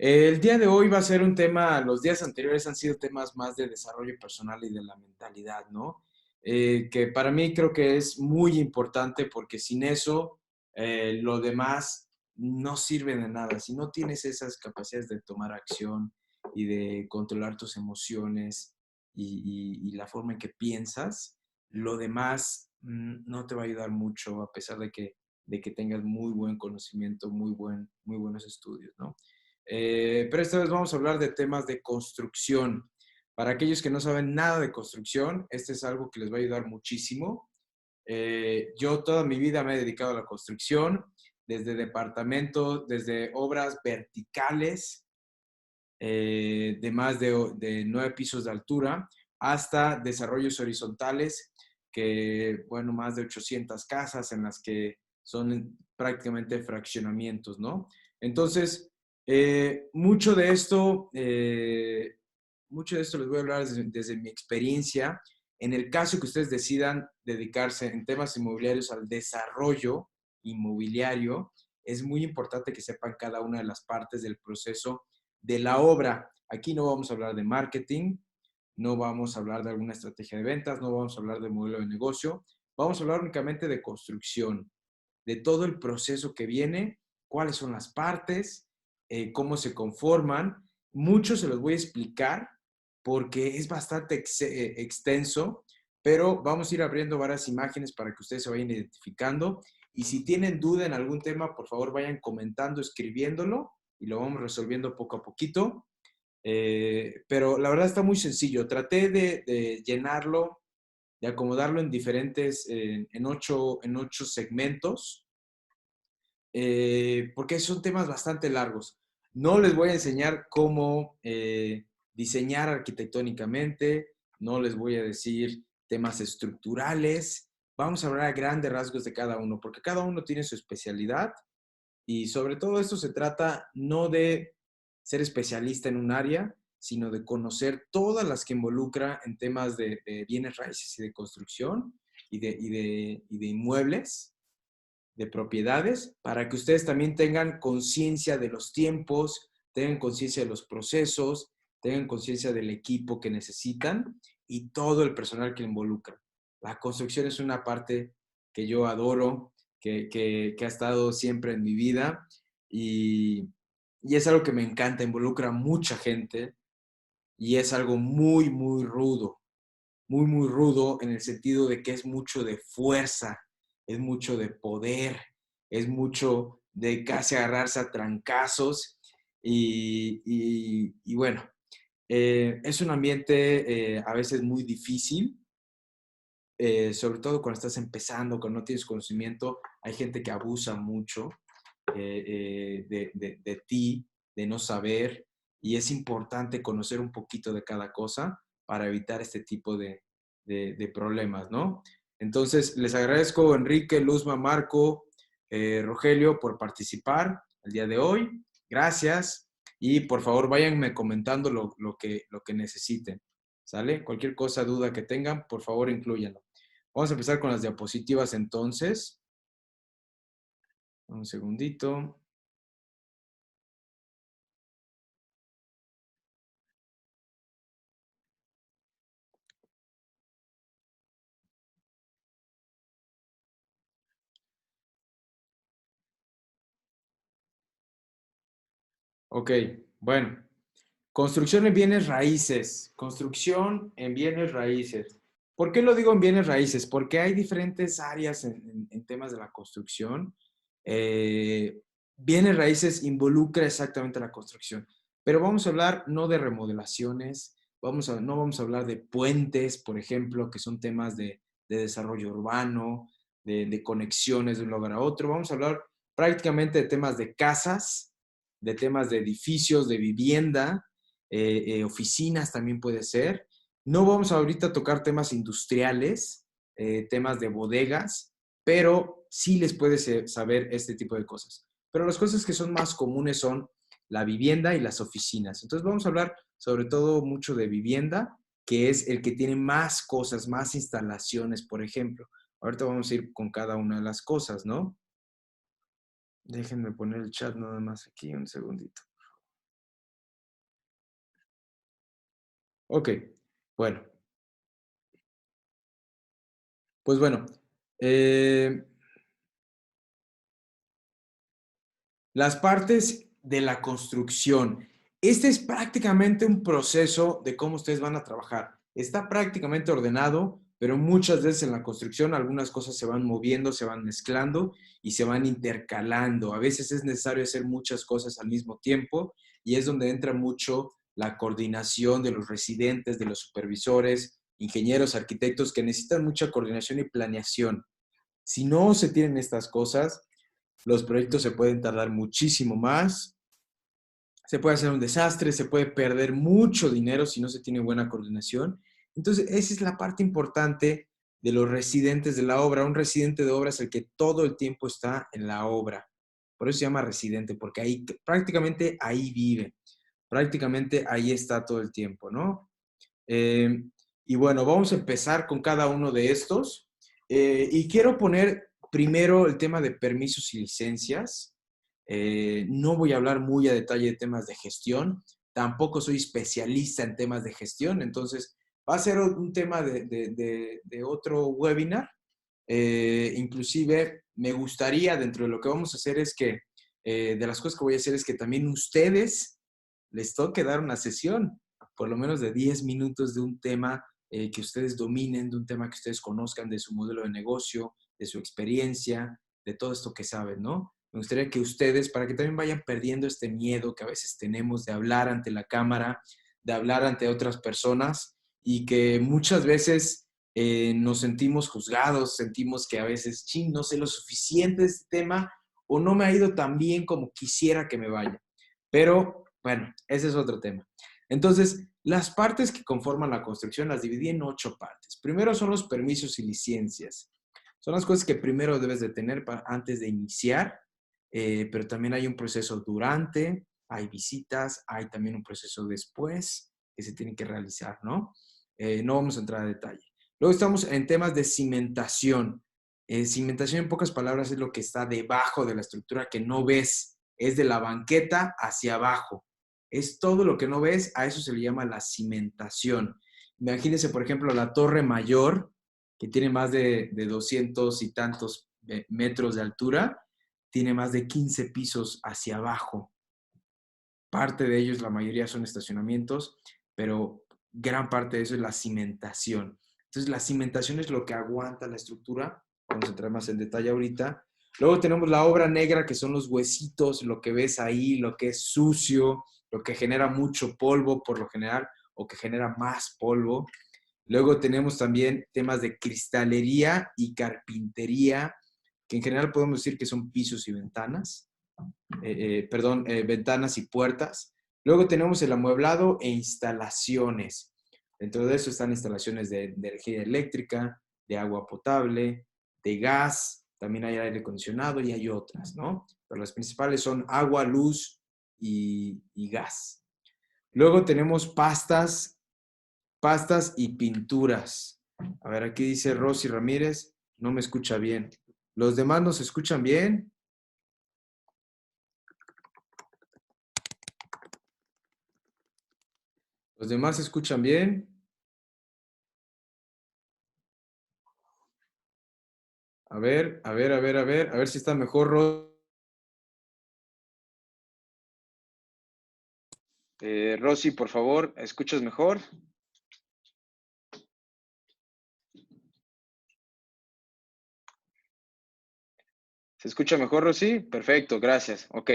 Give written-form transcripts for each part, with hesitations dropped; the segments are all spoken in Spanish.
El día de hoy va a ser un tema, los días anteriores han sido temas más de desarrollo personal y de la mentalidad, ¿no? Que para mí creo que es muy importante porque sin eso lo demás no sirve de nada. Si no tienes esas capacidades de tomar acción y de controlar tus emociones y la forma en que piensas, lo demás no te va a ayudar mucho a pesar de que tengas muy buen conocimiento, muy buenos estudios, ¿no? Pero esta vez vamos a hablar de temas de construcción. Para aquellos que no saben nada de construcción, este es algo que les va a ayudar muchísimo. Yo toda mi vida me he dedicado a la construcción, desde departamentos, desde obras verticales de más de 9 pisos de altura, hasta desarrollos horizontales, que, bueno, más de 800 casas en las que son prácticamente fraccionamientos, ¿no? Entonces, mucho de esto les voy a hablar desde mi experiencia. En el caso que ustedes decidan dedicarse en temas inmobiliarios al desarrollo inmobiliario, es muy importante que sepan cada una de las partes del proceso de la obra. Aquí no vamos a hablar de marketing, no vamos a hablar de alguna estrategia de ventas, no vamos a hablar de modelo de negocio, vamos a hablar únicamente de construcción, de todo el proceso que viene, cuáles son las partes, cómo se conforman. Mucho se los voy a explicar porque es bastante extenso, pero vamos a ir abriendo varias imágenes para que ustedes se vayan identificando. Y si tienen duda en algún tema, por favor vayan comentando, escribiéndolo y lo vamos resolviendo poco a poquito. Pero la verdad está muy sencillo. Traté de llenarlo, de acomodarlo en diferentes, en ocho segmentos, porque son temas bastante largos. No les voy a enseñar cómo diseñar arquitectónicamente, no les voy a decir temas estructurales. Vamos a hablar a grandes rasgos de cada uno, porque cada uno tiene su especialidad y sobre todo esto se trata no de ser especialista en un área, sino de conocer todas las que involucra en temas de bienes raíces y de construcción y de inmuebles, de propiedades, para que ustedes también tengan conciencia de los tiempos, tengan conciencia de los procesos, tengan conciencia del equipo que necesitan y todo el personal que involucra. La construcción es una parte que yo adoro, que ha estado siempre en mi vida y es algo que me encanta, involucra mucha gente y es algo muy rudo en el sentido de que es mucho de fuerza, es mucho de poder, es mucho de casi agarrarse a trancazos y bueno, es un ambiente a veces muy difícil, sobre todo cuando estás empezando, cuando no tienes conocimiento, hay gente que abusa mucho de ti, de no saber, y es importante conocer un poquito de cada cosa para evitar este tipo de problemas, ¿no? Entonces, les agradezco Enrique, Luzma, Marco, Rogelio por participar el día de hoy. Gracias. Y por favor, váyanme comentando lo que necesiten. ¿Sale? Cualquier cosa, duda que tengan, por favor, incluyanlo. Vamos a empezar con las diapositivas entonces. Un segundito. Ok, bueno. Construcción en bienes raíces. Construcción en bienes raíces. ¿Por qué lo digo en bienes raíces? Porque hay diferentes áreas en temas de la construcción. Eh, Bienes raíces involucra exactamente la construcción. Pero vamos a hablar no de remodelaciones, no vamos a hablar de puentes, por ejemplo, que son temas de desarrollo urbano, de conexiones de un lugar a otro. Vamos a hablar prácticamente de temas de casas, de temas de edificios, de vivienda, oficinas también puede ser. No vamos ahorita a tocar temas industriales, temas de bodegas, pero sí les puede saber este tipo de cosas. Pero las cosas que son más comunes son la vivienda y las oficinas. Entonces vamos a hablar sobre todo mucho de vivienda, que es el que tiene más cosas, más instalaciones, por ejemplo. Ahorita vamos a ir con cada una de las cosas, ¿no? Déjenme poner el chat nada más aquí un segundito. Ok, bueno, pues bueno, eh, las partes de la construcción. Este es prácticamente un proceso de cómo ustedes van a trabajar. Está prácticamente ordenado, pero muchas veces en la construcción algunas cosas se van moviendo, se van mezclando y se van intercalando. A veces es necesario hacer muchas cosas al mismo tiempo y es donde entra mucho la coordinación de los residentes, de los supervisores, ingenieros, arquitectos que necesitan mucha coordinación y planeación. Si no se tienen estas cosas, los proyectos se pueden tardar muchísimo más, se puede hacer un desastre, se puede perder mucho dinero si no se tiene buena coordinación. Entonces, esa es la parte importante de los residentes de la obra. Un residente de obra es el que todo el tiempo está en la obra. Por eso se llama residente, porque ahí prácticamente ahí vive, prácticamente ahí está todo el tiempo, ¿no? Eh, y bueno, vamos a empezar con cada uno de estos. Y quiero poner primero el tema de permisos y licencias. No voy a hablar muy a detalle de temas de gestión. Tampoco soy especialista en temas de gestión. Entonces, va a ser un tema de otro webinar. Inclusive, me gustaría, dentro de lo que vamos a hacer, es que, de las cosas que voy a hacer, es que también ustedes les toque dar una sesión por lo menos de 10 minutos de un tema que ustedes dominen, de un tema que ustedes conozcan, de su modelo de negocio, de su experiencia, de todo esto que saben, ¿no? Me gustaría que ustedes, para que también vayan perdiendo este miedo que a veces tenemos de hablar ante la cámara, de hablar ante otras personas y que muchas veces nos sentimos juzgados, sentimos que a veces, ching, no sé lo suficiente de este tema o no me ha ido tan bien como quisiera que me vaya. Pero bueno, ese es otro tema. Entonces, las partes que conforman la construcción las dividí en 8 partes. Primero son los permisos y licencias. Son las cosas que primero debes de tener antes de iniciar, pero también hay un proceso durante, hay visitas, hay también un proceso después que se tiene que realizar, ¿no? No vamos a entrar a detalle. Luego estamos en temas de cimentación. Cimentación, en pocas palabras, es lo que está debajo de la estructura que no ves. Es de la banqueta hacia abajo. Es todo lo que no ves, a eso se le llama la cimentación. Imagínense, por ejemplo, la Torre Mayor, que tiene más de 200 y tantos metros de altura, tiene más de 15 pisos hacia abajo. Parte de ellos, la mayoría son estacionamientos, pero gran parte de eso es la cimentación. Entonces, la cimentación es lo que aguanta la estructura. Vamos a entrar más en detalle ahorita. Luego tenemos la obra negra, que son los huesitos, lo que ves ahí, lo que es sucio, lo que genera mucho polvo por lo general, o que genera más polvo. Luego tenemos también temas de cristalería y carpintería, que en general podemos decir que son pisos y ventanas. Ventanas y puertas. Luego tenemos el amueblado e instalaciones. Dentro de eso están instalaciones de energía eléctrica, de agua potable, de gas, también hay aire acondicionado y hay otras, ¿no? Pero las principales son agua, luz y gas. Luego tenemos pastas y pinturas. A ver, aquí dice Rosy Ramírez, no me escucha bien. ¿Los demás nos escuchan bien? ¿Los demás se escuchan bien? A ver si está mejor. Rosy, por favor, ¿escuchas mejor? ¿Se escucha mejor, Rosy? Perfecto, gracias. Ok,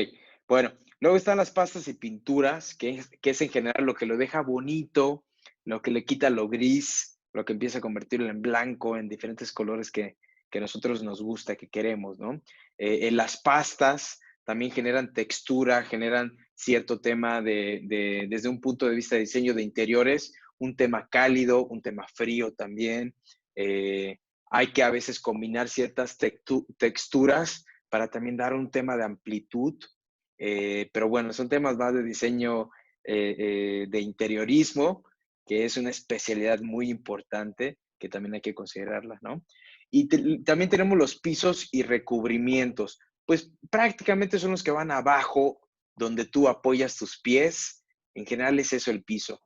bueno, luego están las pastas y pinturas, que es en general lo que lo deja bonito, lo que le quita lo gris, lo que empieza a convertirlo en blanco, en diferentes colores que a nosotros nos gusta, que queremos, ¿no? Las pastas también generan textura, generan cierto tema desde un punto de vista de diseño de interiores, un tema cálido, un tema frío también. Hay que a veces combinar ciertas texturas para también dar un tema de amplitud, pero bueno, son temas más de diseño de interiorismo, que es una especialidad muy importante que también hay que considerarla, ¿no? Y también tenemos los pisos y recubrimientos, pues prácticamente son los que van abajo, donde tú apoyas tus pies, en general es eso el piso.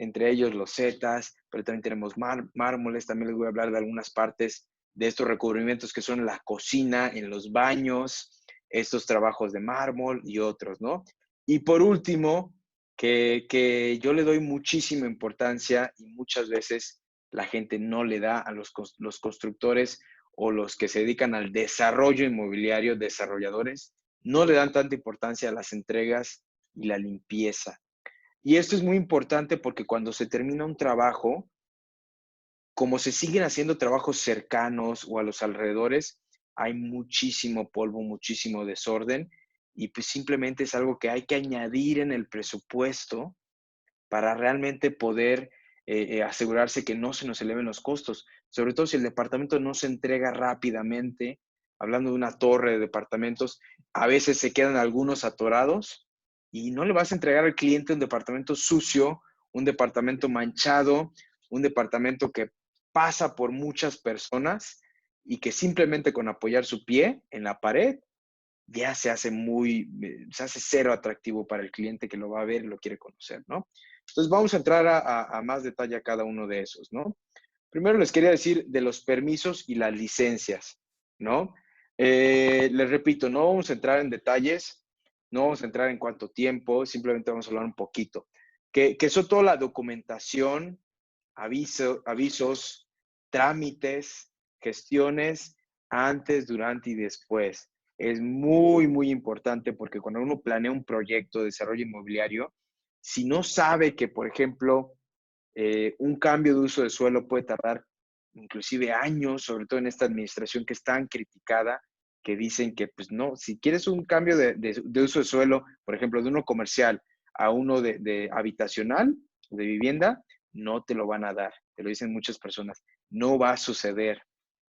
entre ellos los zetas, pero también tenemos mármoles. También les voy a hablar de algunas partes de estos recubrimientos que son la cocina, en los baños, estos trabajos de mármol y otros, ¿no? Y por último, que yo le doy muchísima importancia y muchas veces la gente no le da a los constructores o los que se dedican al desarrollo inmobiliario, desarrolladores, no le dan tanta importancia a las entregas y la limpieza. Y esto es muy importante porque cuando se termina un trabajo, como se siguen haciendo trabajos cercanos o a los alrededores, hay muchísimo polvo, muchísimo desorden y pues simplemente es algo que hay que añadir en el presupuesto para realmente poder asegurarse que no se nos eleven los costos, sobre todo si el departamento no se entrega rápidamente. Hablando de una torre de departamentos, a veces se quedan algunos atorados y no le vas a entregar al cliente un departamento sucio, un departamento manchado, un departamento que pasa por muchas personas y que simplemente con apoyar su pie en la pared ya se hace cero atractivo para el cliente que lo va a ver y lo quiere conocer, ¿no? Entonces vamos a entrar a más detalle a cada uno de esos, ¿no? Primero les quería decir de los permisos y las licencias, ¿no? Les repito, no vamos a entrar en detalles, no vamos a entrar en cuánto tiempo, simplemente vamos a hablar un poquito. Que son toda la documentación, avisos, trámites, gestiones antes, durante y después. Es muy, muy importante porque cuando uno planea un proyecto de desarrollo inmobiliario, si no sabe que, por ejemplo, un cambio de uso de suelo puede tardar inclusive años, sobre todo en esta administración que es tan criticada, que dicen que, pues no, si quieres un cambio de uso de suelo, por ejemplo, de uno comercial a uno de habitacional, de vivienda, no te lo van a dar, te lo dicen muchas personas, no va a suceder,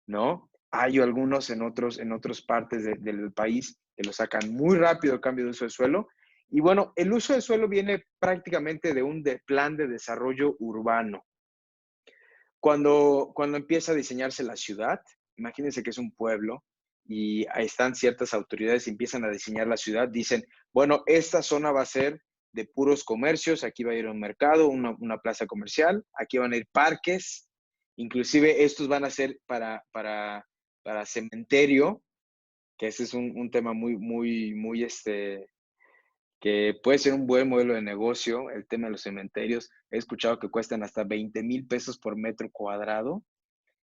¿no? Hay algunos en otras partes del país que lo sacan muy rápido el cambio de uso de suelo. Y bueno, el uso de suelo viene prácticamente de un plan de desarrollo urbano. Cuando empieza a diseñarse la ciudad, imagínense que es un pueblo y ahí están ciertas autoridades y empiezan a diseñar la ciudad, dicen, bueno, esta zona va a ser de puros comercios, aquí va a ir un mercado, una plaza comercial, aquí van a ir parques, inclusive estos van a ser para cementerio, que ese es un tema muy, que puede ser un buen modelo de negocio, el tema de los cementerios. He escuchado que cuestan hasta 20,000 pesos por metro cuadrado,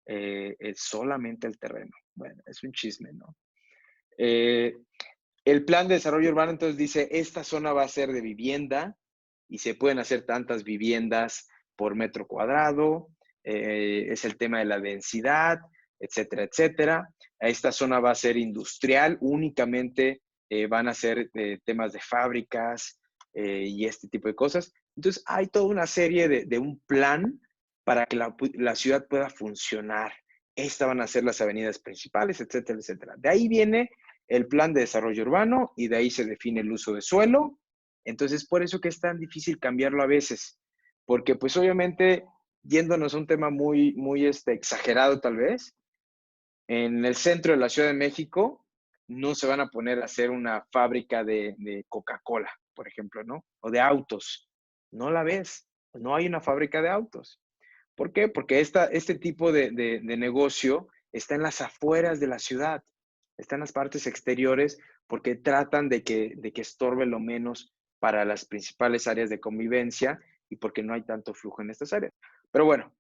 es solamente el terreno. Bueno, es un chisme, ¿no? Eh, el plan de desarrollo urbano entonces dice, esta zona va a ser de vivienda y se pueden hacer tantas viviendas por metro cuadrado, es el tema de la densidad, etcétera, etcétera. Esta zona va a ser industrial, únicamente van a ser temas de fábricas y este tipo de cosas. Entonces hay toda una serie de un plan para que la ciudad pueda funcionar. Estas van a ser las avenidas principales, etcétera, etcétera. De ahí viene el plan de desarrollo urbano y de ahí se define el uso de suelo. Entonces, por eso que es tan difícil cambiarlo a veces, porque pues obviamente, yéndonos a un tema muy exagerado tal vez, en el centro de la Ciudad de México no se van a poner a hacer una fábrica de Coca-Cola, por ejemplo, ¿no? O de autos. No la ves, no hay una fábrica de autos. ¿Por qué? Porque este tipo de negocio está en las afueras de la ciudad, está en las partes exteriores, porque tratan de que estorbe lo menos para las principales áreas de convivencia y porque no hay tanto flujo en estas áreas. Pero bueno,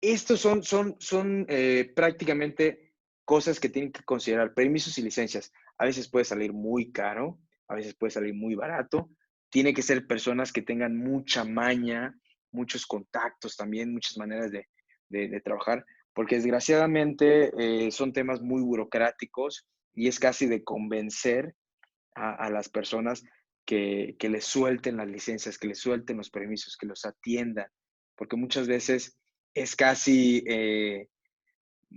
estos son prácticamente cosas que tienen que considerar, permisos y licencias. A veces puede salir muy caro, a veces puede salir muy barato. Tiene que ser personas que tengan mucha maña, muchos contactos también, muchas maneras de trabajar, porque desgraciadamente son temas muy burocráticos y es casi de convencer a las personas que les suelten las licencias, que les suelten los permisos, que los atiendan, porque muchas veces es casi,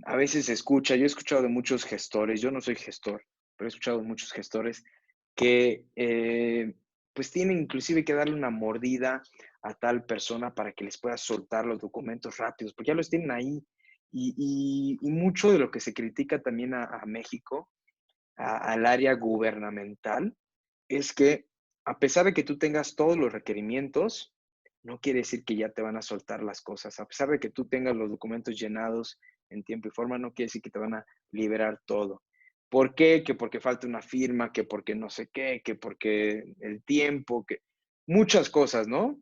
a veces se escucha, yo he escuchado de muchos gestores, yo no soy gestor, pero he escuchado de muchos gestores que pues tienen inclusive que darle una mordida a tal persona para que les pueda soltar los documentos rápidos, porque ya los tienen ahí. Y mucho de lo que se critica también a México, al área gubernamental, es que a pesar de que tú tengas todos los requerimientos, no quiere decir que ya te van a soltar las cosas. A pesar de que tú tengas los documentos llenados en tiempo y forma, no quiere decir que te van a liberar todo. ¿Por qué? Que porque falta una firma, que porque no sé qué, que porque el tiempo, que muchas cosas, ¿no?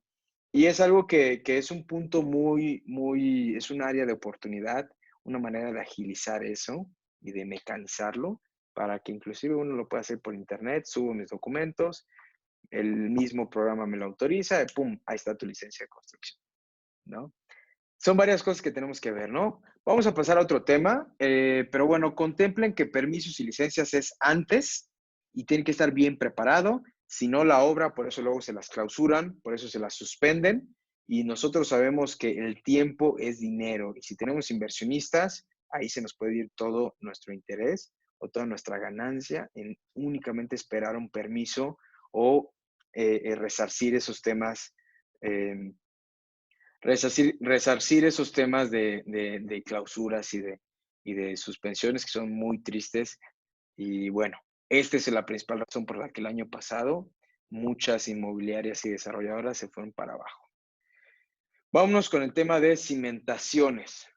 Y es algo que es un punto es un área de oportunidad, una manera de agilizar eso y de mecanizarlo para que inclusive uno lo pueda hacer por internet, subo mis documentos, el mismo programa me lo autoriza, y ¡pum! Ahí está tu licencia de construcción, ¿no? Son varias cosas que tenemos que ver, ¿no? Vamos a pasar a otro tema, pero bueno, contemplen que permisos y licencias es antes y tiene que estar bien preparado, si no la obra, por eso luego se las clausuran, por eso se las suspenden y nosotros sabemos que el tiempo es dinero y si tenemos inversionistas, ahí se nos puede ir todo nuestro interés o toda nuestra ganancia en únicamente esperar un permiso o resarcir esos temas eh, resarcir esos temas de clausuras y de suspensiones que son muy tristes. Y bueno, esta es la principal razón por la que el año pasado muchas inmobiliarias y desarrolladoras se fueron para abajo. Vámonos con el tema de cimentaciones.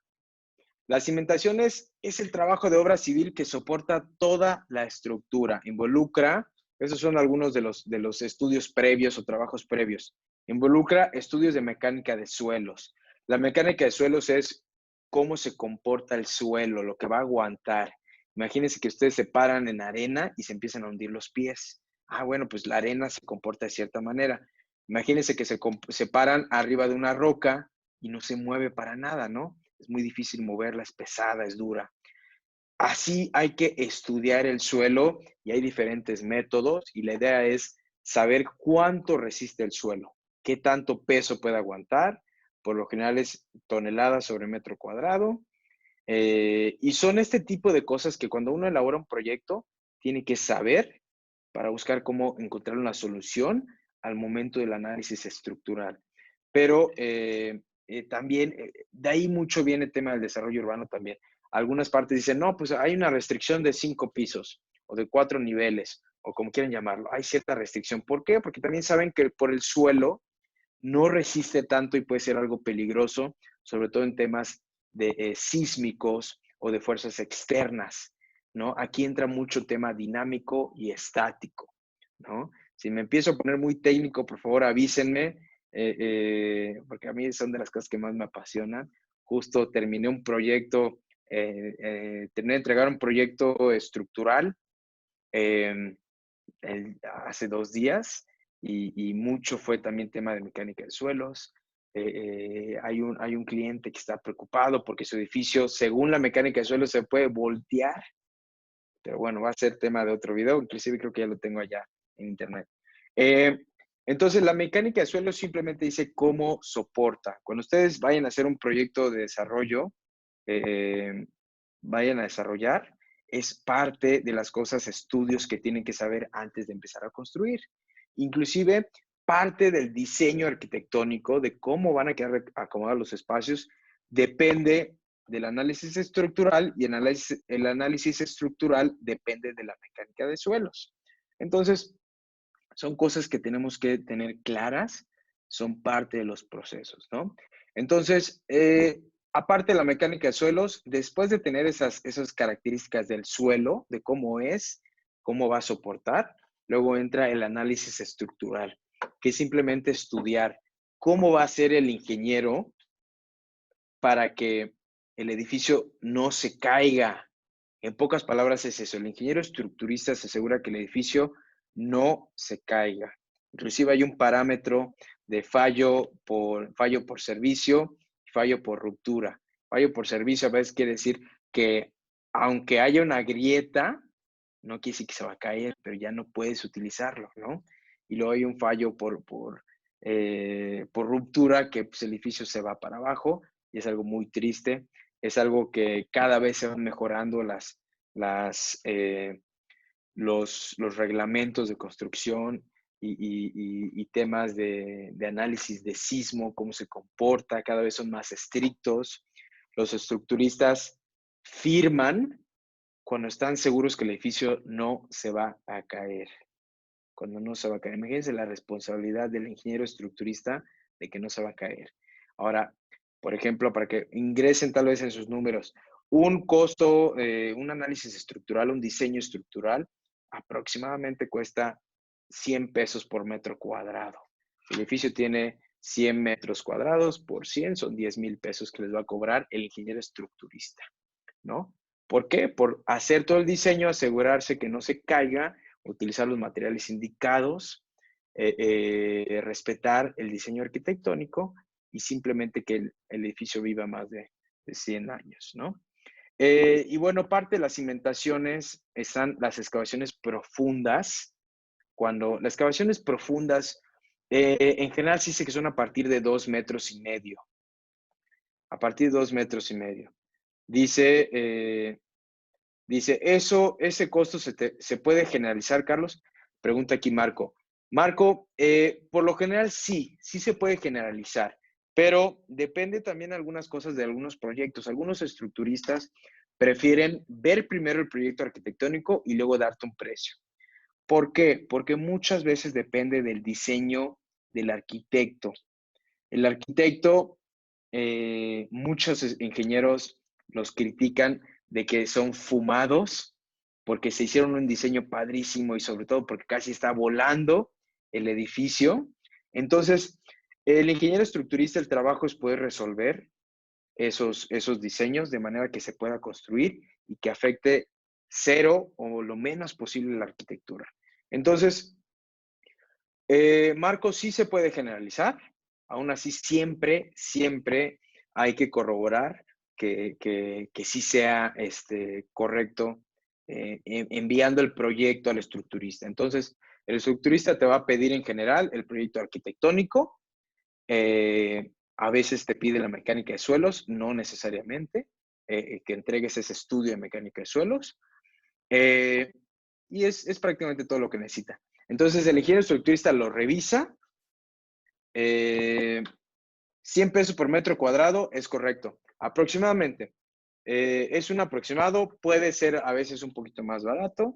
Las cimentaciones es el trabajo de obra civil que soporta toda la estructura. Involucra, esos son algunos de los estudios previos o trabajos previos. Involucra estudios de mecánica de suelos. La mecánica de suelos es cómo se comporta el suelo, lo que va a aguantar. Imagínense que ustedes se paran en arena y se empiezan a hundir los pies. Ah, bueno, pues la arena se comporta de cierta manera. Imagínense que se paran arriba de una roca y no se mueve para nada, ¿no? Es muy difícil moverla, es pesada, es dura. Así hay que estudiar el suelo y hay diferentes métodos y la idea es saber cuánto resiste el suelo, qué tanto peso puede aguantar. Por lo general es toneladas sobre metro cuadrado. Y son este tipo de cosas que cuando uno elabora un proyecto tiene que saber para buscar cómo encontrar una solución al momento del análisis estructural. Pero también de ahí mucho viene el tema del desarrollo urbano también. Algunas partes dicen, no, pues hay una restricción de 5 pisos o de 4 niveles o como quieran llamarlo. Hay cierta restricción. ¿Por qué? Porque también saben que por el suelo no resiste tanto y puede ser algo peligroso, sobre todo en temas de sísmicos o de fuerzas externas, ¿no? Aquí entra mucho tema dinámico y estático, ¿no? Si me empiezo a poner muy técnico, por favor avísenme, porque a mí son de las cosas que más me apasionan. Justo terminé un proyecto, terminé de entregar un proyecto estructural eh, hace 2 días y mucho fue también tema de mecánica de suelos. Hay un cliente que está preocupado porque su edificio, según la mecánica de suelos, se puede voltear, pero bueno, va a ser tema de otro video, inclusive creo que ya lo tengo allá en internet. Eh, entonces, la mecánica de suelos simplemente dice cómo soporta. Cuando ustedes vayan a hacer un proyecto de desarrollo, eh, vayan a desarrollar, es parte de las cosas, estudios que tienen que saber antes de empezar a construir. Inclusive, parte del diseño arquitectónico, de cómo van a quedar acomodados los espacios, depende del análisis estructural y el análisis estructural depende de la mecánica de suelos. Entonces, son cosas que tenemos que tener claras, son parte de los procesos, ¿no? Entonces, aparte de la mecánica de suelos, después de tener esas características del suelo, de cómo es, cómo va a soportar, luego entra el análisis estructural, que es simplemente estudiar cómo va a ser el ingeniero para que el edificio no se caiga. En pocas palabras es eso, el ingeniero estructurista se asegura que el edificio no se caiga. Inclusive hay un parámetro de fallo por servicio y fallo por ruptura. Fallo por servicio a veces quiere decir que aunque haya una grieta, no quiere decir que se va a caer, pero ya no puedes utilizarlo, ¿no? Y luego hay un fallo por ruptura, que pues, el edificio se va para abajo y es algo muy triste. Es algo que cada vez se van mejorando los reglamentos de construcción y temas de análisis de sismo, cómo se comporta, cada vez son más estrictos. Los estructuristas firman cuando están seguros que el edificio no se va a caer. Cuando no se va a caer. Imagínense la responsabilidad del ingeniero estructurista de que no se va a caer. Ahora, por ejemplo, para que ingresen tal vez en sus números, un costo, un análisis estructural, un diseño estructural, aproximadamente cuesta 100 pesos por metro cuadrado. El edificio tiene 100 metros cuadrados por 100, son 10,000 pesos que les va a cobrar el ingeniero estructurista, ¿no? ¿Por qué? Por hacer todo el diseño, asegurarse que no se caiga, utilizar los materiales indicados, respetar el diseño arquitectónico y simplemente que el edificio viva más de 100 años, ¿no? Y bueno, parte de las cimentaciones están las excavaciones profundas. Cuando las excavaciones profundas, en general sí se que son a partir de 2,5 metros. A partir de 2,5 metros. Dice, ese costo se puede generalizar, Carlos. Pregunta aquí Marco. Marco, por lo general sí se puede generalizar, pero depende también de algunas cosas de algunos proyectos. Algunos estructuristas prefieren ver primero el proyecto arquitectónico y luego darte un precio. ¿Por qué? Porque muchas veces depende del diseño del arquitecto. El arquitecto, muchos ingenieros los critican de que son fumados porque se hicieron un diseño padrísimo y sobre todo porque casi está volando el edificio. Entonces, el ingeniero estructurista, el trabajo es poder resolver esos diseños de manera que se pueda construir y que afecte cero o lo menos posible la arquitectura. Entonces, Marco, sí se puede generalizar, aún así siempre hay que corroborar que sí sea correcto enviando el proyecto al estructurista. Entonces, el estructurista te va a pedir en general el proyecto arquitectónico, a veces te pide la mecánica de suelos, no necesariamente, que entregues ese estudio de mecánica de suelos, eh, y es prácticamente todo lo que necesita. Entonces, el ingeniero estructurista lo revisa. 100 pesos por metro cuadrado es correcto. Aproximadamente. Es un aproximado, puede ser a veces un poquito más barato,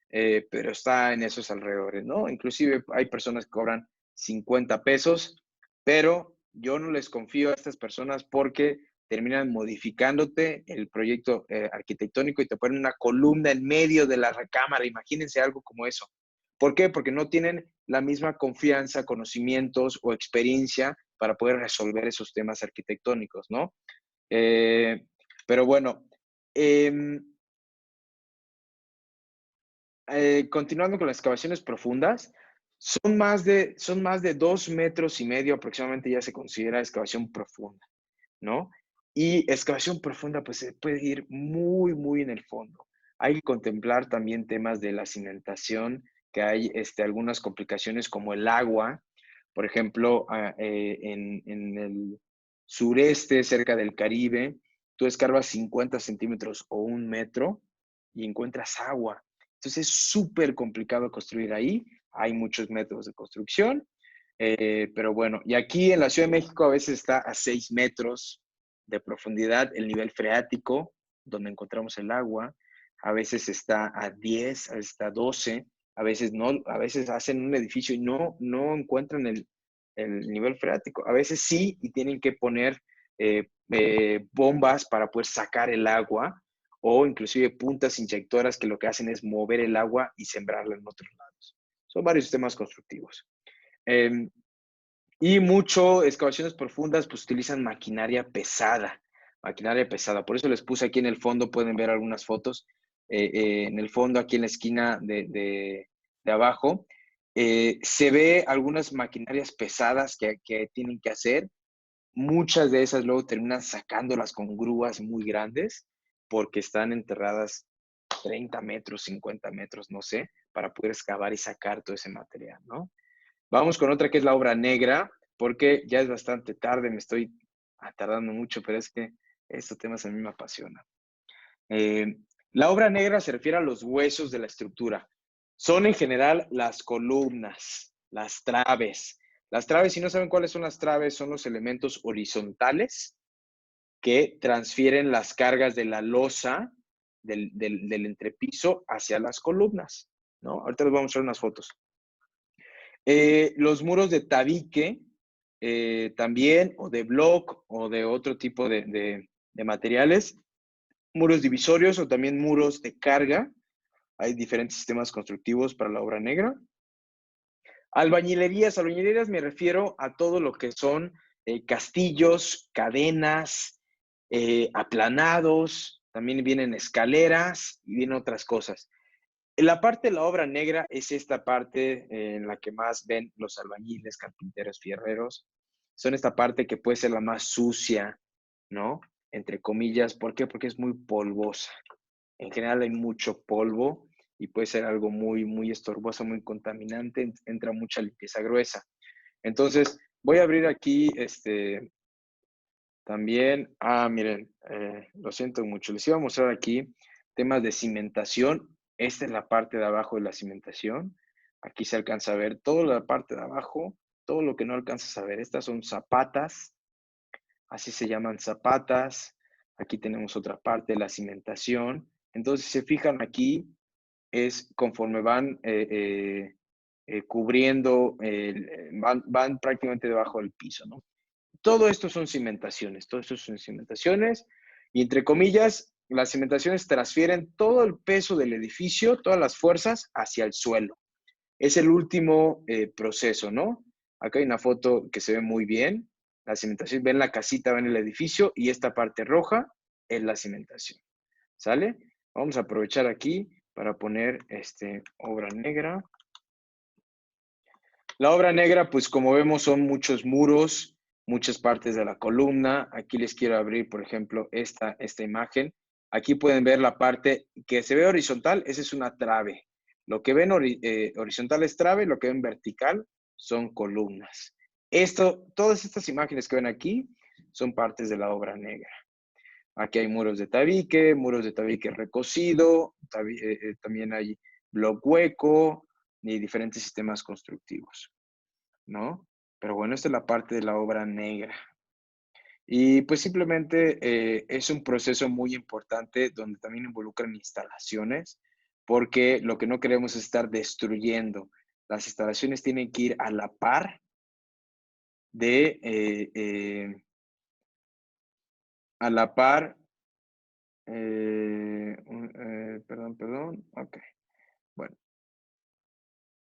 pero está en esos alrededores, ¿no? Inclusive hay personas que cobran 50 pesos, pero yo no les confío a estas personas porque terminan modificándote el proyecto arquitectónico y te ponen una columna en medio de la recámara. Imagínense algo como eso. ¿Por qué? Porque no tienen la misma confianza, conocimientos o experiencia para poder resolver esos temas arquitectónicos, ¿no? Eh, pero bueno, eh, continuando con las excavaciones profundas, son más de 2,5 metros aproximadamente, ya se considera excavación profunda, ¿no? Y excavación profunda, pues se puede ir muy en el fondo. Hay que contemplar también temas de la cimentación, que hay algunas complicaciones como el agua. Por ejemplo, en el sureste, cerca del Caribe, tú escarbas 50 centímetros o 1 metro y encuentras agua. Entonces es súper complicado construir ahí. Hay muchos métodos de construcción. Pero bueno, y aquí en la Ciudad de México a veces está a 6 metros de profundidad el nivel freático, donde encontramos el agua. A veces está a 10, a veces está a 12, a veces no, a veces hacen un edificio y no encuentran el nivel freático. A veces sí, y tienen que poner bombas para poder sacar el agua, o inclusive puntas inyectoras que lo que hacen es mover el agua y sembrarla en otros lados. Son varios sistemas constructivos. Eh, y mucho excavaciones profundas, pues utilizan maquinaria pesada, maquinaria pesada. Por eso les puse aquí en el fondo, pueden ver algunas fotos, en el fondo, aquí en la esquina de abajo, se ve algunas maquinarias pesadas que tienen que hacer. Muchas de esas luego terminan sacándolas con grúas muy grandes porque están enterradas 30 metros, 50 metros, no sé, para poder excavar y sacar todo ese material, ¿no? Vamos con otra que es la obra negra, porque ya es bastante tarde, me estoy tardando mucho, pero es que estos temas a mí me apasionan. Eh, la obra negra se refiere a los huesos de la estructura. Son en general las columnas, las traves. Las traves, si no saben cuáles son las traves, son los elementos horizontales que transfieren las cargas de la losa del entrepiso hacia las columnas, ¿no? Ahorita les voy a mostrar unas fotos. Los muros de tabique también, o de block, o de otro tipo de materiales, muros divisorios o también muros de carga. Hay diferentes sistemas constructivos para la obra negra. Albañilerías me refiero a todo lo que son castillos, cadenas, aplanados, también vienen escaleras y vienen otras cosas. La parte de la obra negra es esta parte en la que más ven los albañiles, carpinteros, fierreros. Son esta parte que puede ser la más sucia, ¿no? Entre comillas. ¿Por qué? Porque es muy polvosa. En general hay mucho polvo y puede ser algo muy, muy estorboso, muy contaminante. Entra mucha limpieza gruesa. Entonces, voy a abrir aquí también. Miren, lo siento mucho. Les iba a mostrar aquí temas de cimentación. Esta es la parte de abajo de la cimentación. Aquí se alcanza a ver toda la parte de abajo, todo lo que no alcanzas a ver. Estas son zapatas, así se llaman zapatas. Aquí tenemos otra parte de la cimentación. Entonces, si se fijan aquí, es conforme van cubriendo, van prácticamente debajo del piso, ¿no? Todo esto son cimentaciones, todo esto son cimentaciones y entre comillas, las cimentaciones transfieren todo el peso del edificio, todas las fuerzas hacia el suelo. Es el último proceso, ¿no? Acá hay una foto que se ve muy bien. La cimentación, ven la casita, ven el edificio y esta parte roja es la cimentación. ¿Sale? Vamos a aprovechar aquí para poner obra negra. La obra negra, pues como vemos, son muchos muros, muchas partes de la columna. Aquí les quiero abrir, por ejemplo, esta imagen. Aquí pueden ver la parte que se ve horizontal, esa es una trave. Lo que ven horizontal es trave, lo que ven vertical son columnas. Todas estas imágenes que ven aquí son partes de la obra negra. Aquí hay muros de tabique recocido, también hay bloc hueco y diferentes sistemas constructivos, ¿no? Pero bueno, esta es la parte de la obra negra. Y pues simplemente es un proceso muy importante donde también involucran instalaciones, porque lo que no queremos es estar destruyendo. Las instalaciones tienen que ir a la par de, a la par, perdón, ok. Bueno,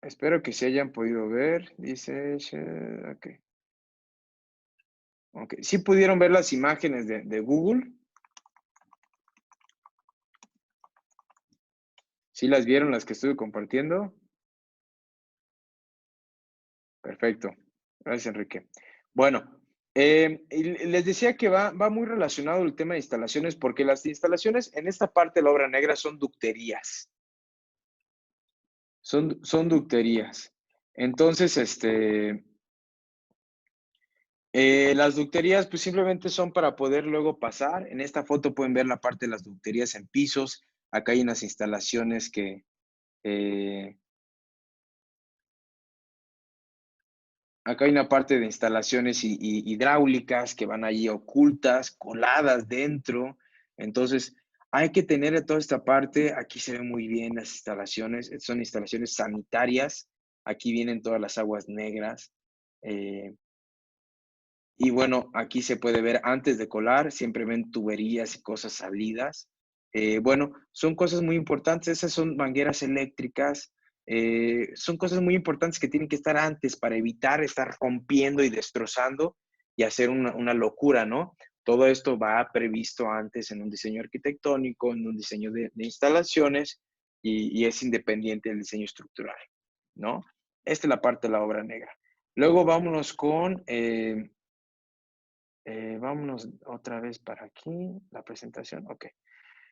espero que se hayan podido ver, dice, ok. Ok, ¿sí pudieron ver las imágenes de Google? ¿Sí las vieron las que estuve compartiendo? Perfecto. Gracias, Enrique. Bueno, y les decía que va muy relacionado el tema de instalaciones, porque las instalaciones en esta parte de la obra negra son ducterías. Son ducterías. Entonces, las ducterías pues simplemente son para poder luego pasar. En esta foto pueden ver la parte de las ducterías en pisos. Acá hay unas instalaciones que... acá hay una parte de instalaciones hidráulicas que van allí ocultas, coladas dentro. Entonces, hay que tener toda esta parte. Aquí se ven muy bien las instalaciones. Son instalaciones sanitarias. Aquí vienen todas las aguas negras. Y bueno, aquí se puede ver antes de colar, siempre ven tuberías y cosas salidas. Bueno, son cosas muy importantes. Esas son mangueras eléctricas. Son cosas muy importantes que tienen que estar antes para evitar estar rompiendo y destrozando y hacer una locura, ¿no? Todo esto va previsto antes en un diseño arquitectónico, en un diseño de instalaciones y es independiente del diseño estructural, ¿no? Esta es la parte de la obra negra. Luego vámonos con... vámonos otra vez para aquí, la presentación, ok.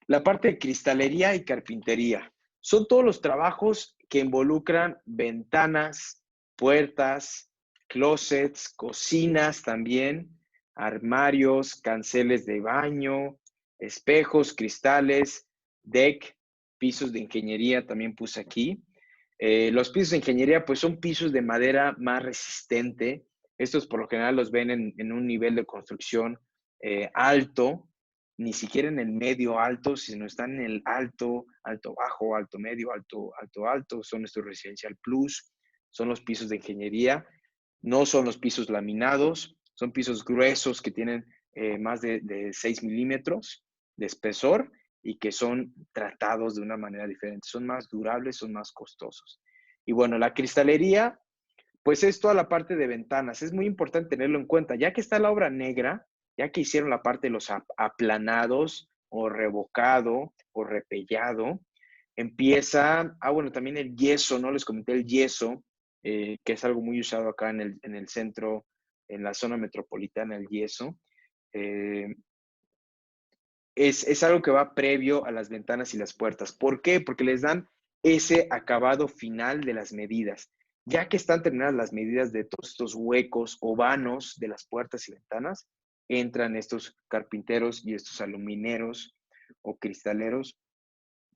La parte de cristalería y carpintería. Son todos los trabajos que involucran ventanas, puertas, closets, cocinas también, armarios, canceles de baño, espejos, cristales, deck, pisos de ingeniería también puse aquí. Los pisos de ingeniería pues son pisos de madera más resistente. Estos por lo general los ven en un nivel de construcción alto, ni siquiera en el medio alto, sino están en el alto, alto bajo, alto medio, alto alto, son estos Residencial Plus, son los pisos de ingeniería. No son los pisos laminados, son pisos gruesos que tienen más de 6 milímetros de espesor y que son tratados de una manera diferente. Son más durables, son más costosos. Y bueno, la cristalería, pues es toda la parte de ventanas. Es muy importante tenerlo en cuenta, ya que está la obra negra, ya que hicieron la parte de los aplanados o revocado o repellado, empieza, bueno, también el yeso, ¿no? Les comenté el yeso, que es algo muy usado acá en el centro, en la zona metropolitana, el yeso. Eh, es algo que va previo a las ventanas y las puertas. ¿Por qué? Porque les dan ese acabado final de las medidas. Ya que están terminadas las medidas de todos estos huecos o vanos de las puertas y ventanas, entran estos carpinteros y estos alumineros o cristaleros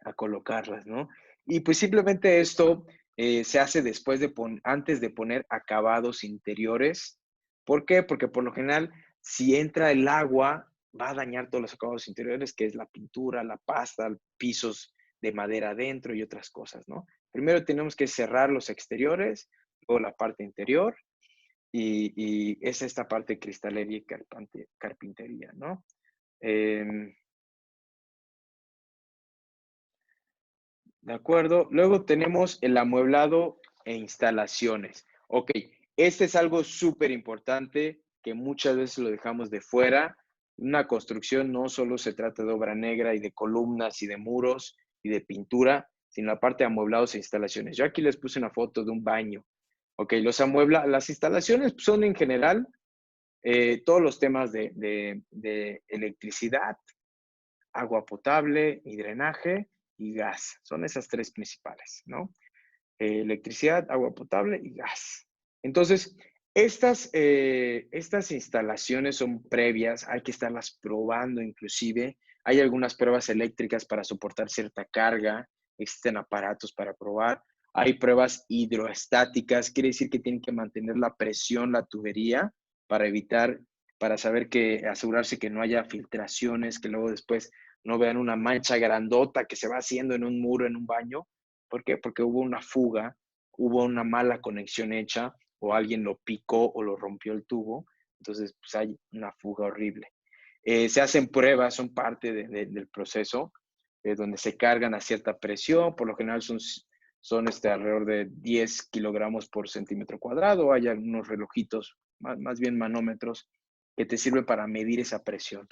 a colocarlas, ¿no? Y pues simplemente esto se hace después de antes de poner acabados interiores. ¿Por qué? Porque por lo general, si entra el agua, va a dañar todos los acabados interiores, que es la pintura, la pasta, pisos de madera adentro y otras cosas, ¿no? Primero tenemos que cerrar los exteriores, luego la parte interior, y es esta parte de cristalería y carpintería, ¿no? Eh, ¿De acuerdo? Luego tenemos el amueblado e instalaciones. Ok, este es algo súper importante que muchas veces lo dejamos de fuera. Una construcción no solo se trata de obra negra y de columnas y de muros y de pintura, sino la parte de amueblados e instalaciones. Yo aquí les puse una foto de un baño. Ok, las instalaciones son en general todos los temas de electricidad, agua potable y drenaje y gas. Son esas tres principales, ¿no? Electricidad, agua potable y gas. Entonces, estas instalaciones son previas, hay que estarlas probando inclusive. Hay algunas pruebas eléctricas para soportar cierta carga, existen aparatos para probar. Hay pruebas hidroestáticas, quiere decir que tienen que mantener la presión, la tubería, para evitar, para saber que, asegurarse que no haya filtraciones, que luego después no vean una mancha grandota que se va haciendo en un muro, en un baño. ¿Por qué? Porque hubo una fuga, hubo una mala conexión hecha, o alguien lo picó o lo rompió el tubo. Entonces, pues hay una fuga horrible. Se hacen pruebas, son parte del proceso, donde se cargan a cierta presión. Por lo general son alrededor de 10 kilogramos por centímetro cuadrado. Hay algunos relojitos, más bien manómetros, que te sirven para medir esa presión.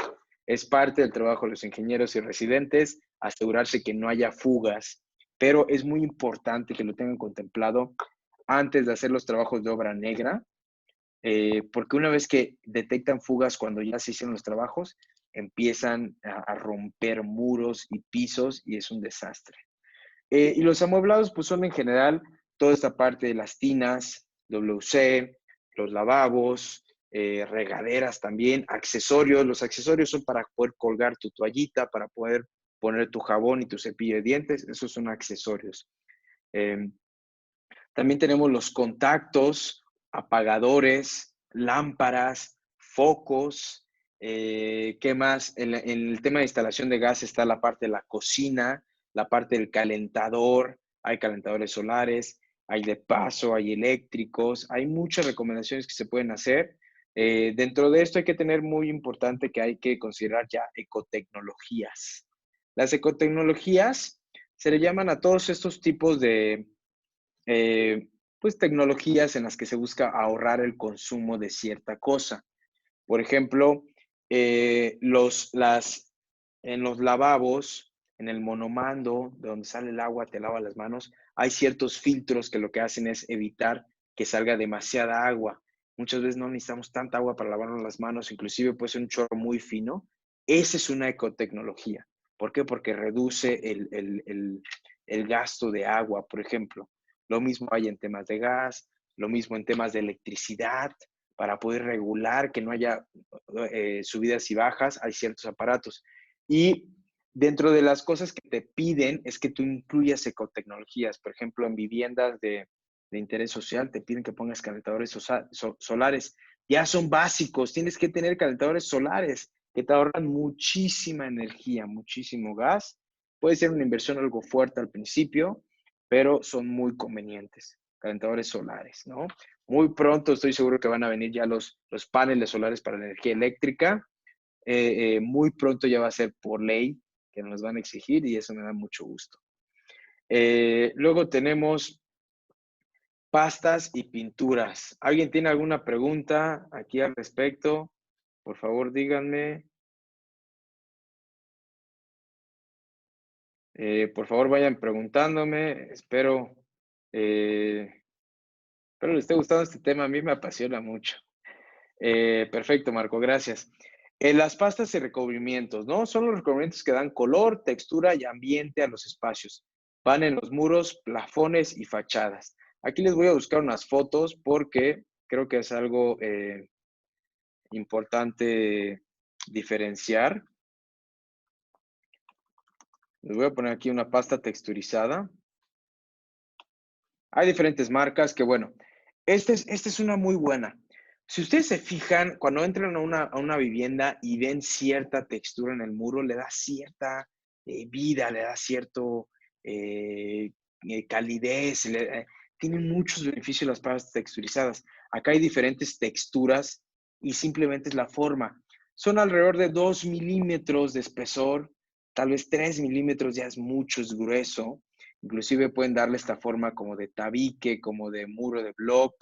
Es parte del trabajo de los ingenieros y residentes asegurarse que no haya fugas, pero es muy importante que lo tengan contemplado antes de hacer los trabajos de obra negra, porque una vez que detectan fugas cuando ya se hicieron los trabajos, empiezan a romper muros y pisos y es un desastre. Y los amueblados pues son en general toda esta parte de las tinas, WC, los lavabos, regaderas también, accesorios. Los accesorios son para poder colgar tu toallita, para poder poner tu jabón y tu cepillo de dientes. Esos son accesorios. Eh, También tenemos los contactos, apagadores, lámparas, focos. ¿Qué más? En el tema de instalación de gas está la parte de la cocina, la parte del calentador, hay calentadores solares, hay de paso, hay eléctricos, hay muchas recomendaciones que se pueden hacer. Dentro de esto hay que tener muy importante que hay que considerar ya ecotecnologías. Las ecotecnologías se le llaman a todos estos tipos de eh, pues tecnologías en las que se busca ahorrar el consumo de cierta cosa. Por ejemplo, en los lavabos, en el monomando, de donde sale el agua, te lava las manos, hay ciertos filtros que lo que hacen es evitar que salga demasiada agua. Muchas veces no necesitamos tanta agua para lavarnos las manos, inclusive puede ser un chorro muy fino. Esa es una ecotecnología. ¿Por qué? Porque reduce el gasto de agua, por ejemplo. Lo mismo hay en temas de gas, lo mismo en temas de electricidad, para poder regular que no haya subidas y bajas, hay ciertos aparatos. Y dentro de las cosas que te piden es que tú incluyas ecotecnologías. Por ejemplo, en viviendas de interés social te piden que pongas calentadores solares. Ya son básicos, tienes que tener calentadores solares que te ahorran muchísima energía, muchísimo gas. Puede ser una inversión algo fuerte al principio, pero son muy convenientes. Calentadores solares, ¿no? Muy pronto estoy seguro que van a venir ya los paneles solares para la energía eléctrica. Muy pronto ya va a ser por ley que nos van a exigir y eso me da mucho gusto. Luego tenemos pastas y pinturas. ¿Alguien tiene alguna pregunta aquí al respecto? Por favor, díganme. Por favor, vayan preguntándome. Espero les esté gustando este tema. A mí me apasiona mucho. Perfecto, Marco, gracias. Las pastas y recubrimientos, ¿no? Son los recubrimientos que dan color, textura y ambiente a los espacios. Van en los muros, plafones y fachadas. Aquí les voy a buscar unas fotos porque creo que es algo importante diferenciar. Les voy a poner aquí una pasta texturizada. Hay diferentes marcas que, bueno, esta es una muy buena. Si ustedes se fijan, cuando entran a una vivienda y ven cierta textura en el muro, le da cierta vida, le da cierto calidez, tienen muchos beneficios las pastas texturizadas. Acá hay diferentes texturas y simplemente es la forma. Son alrededor de 2 milímetros de espesor, tal vez 3 milímetros ya es mucho, es grueso. Inclusive pueden darle esta forma como de tabique, como de muro de bloc.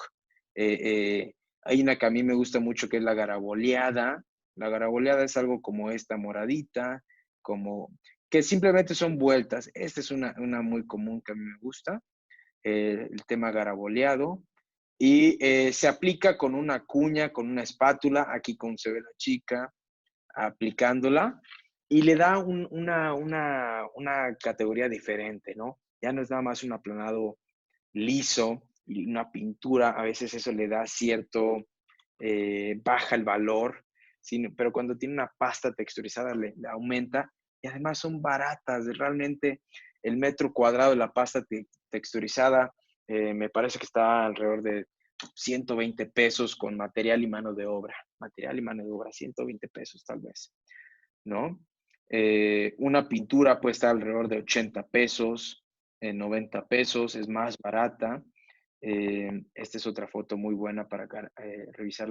Hay una que a mí me gusta mucho que es la garaboleada. La garaboleada es algo como esta moradita, como que simplemente son vueltas. Esta es una muy común que a mí me gusta, el tema garaboleado. Y se aplica con una cuña, con una espátula, aquí como se ve la chica, aplicándola, y le da una categoría diferente, ¿no? Ya no es nada más un aplanado liso y una pintura, a veces eso le da cierto, baja el valor, pero cuando tiene una pasta texturizada le aumenta y además son baratas, realmente el metro cuadrado de la pasta texturizada me parece que está alrededor de 120 pesos con material y mano de obra. Material y mano de obra, 120 pesos tal vez, ¿no? Una pintura puede estar alrededor de 80 pesos, 90 pesos, es más barata. Esta es otra foto muy buena para revisar